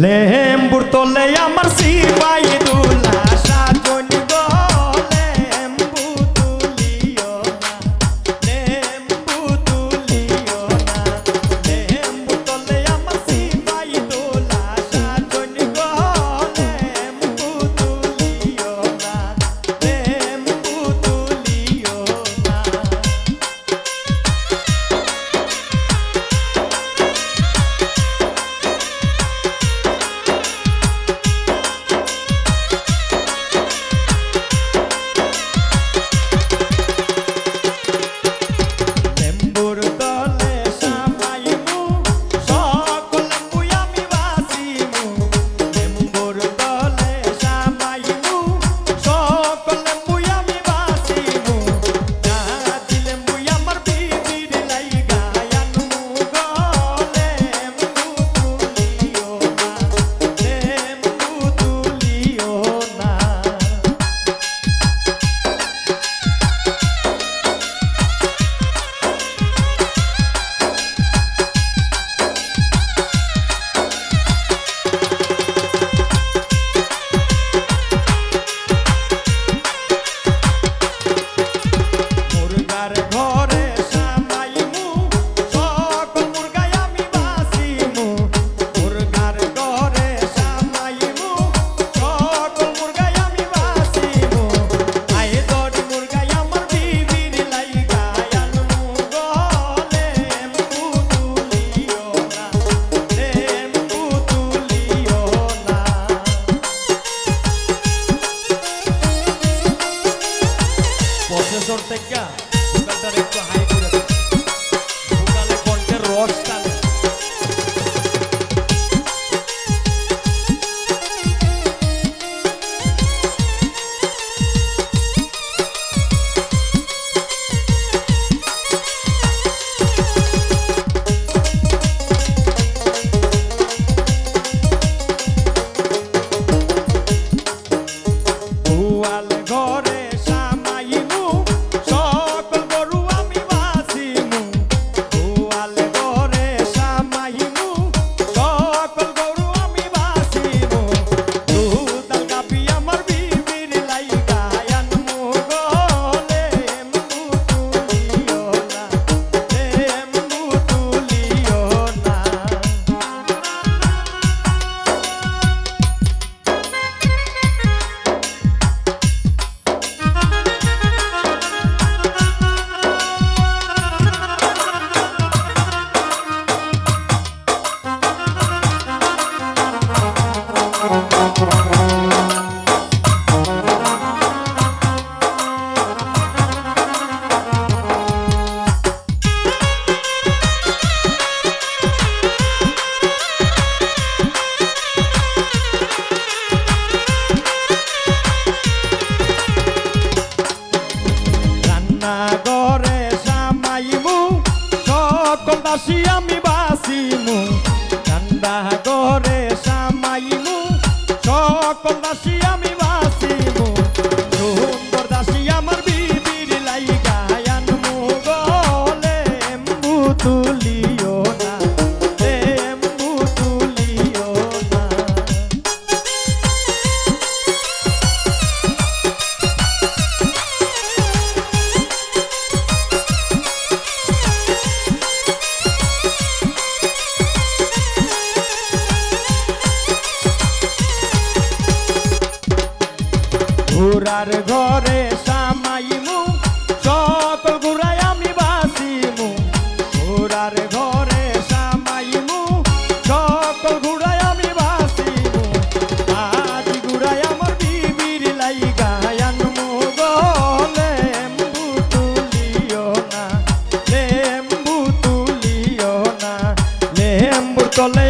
লেম্বুর তলে আমার সিপাই দুলা সাজন গো লেম্বু তুলিও না, লেম্বু তুলিও না। লেম্বুর তলে আমার সিপাই দুলা সাজন গো লেম্বু তুলিও না, লেম্বু তুলিও না। প্রসেসর থেকে ভোকালটা একটু হাই করে দেন, ভোকালে কণ্ঠের রস টানে। গোয়াল ঘরে গরে সামাইমু সকল দাসী আমি বাসিমু, ঠান্ডা গরে সামাইমু সকল দাসী আমি বাসিমু। সুন্দর দাসী আমার বিবির লাইগা আনমু গো লেম্বু তুলিও না, লেম্বু তুলিও না। ঘোড়ার ঘরে সামাইমু সকল ঘুরাই আমি বাসিমু, ঘোড়ার ঘরে সামাইমু সকল ঘুরাই আমি বাসিমু। আজ ঘুরাই আমার বিবির লাইগা আনমু গো লেম্বু তুলিও না, লেম্বু তুলিও না। লেম্বুর তলে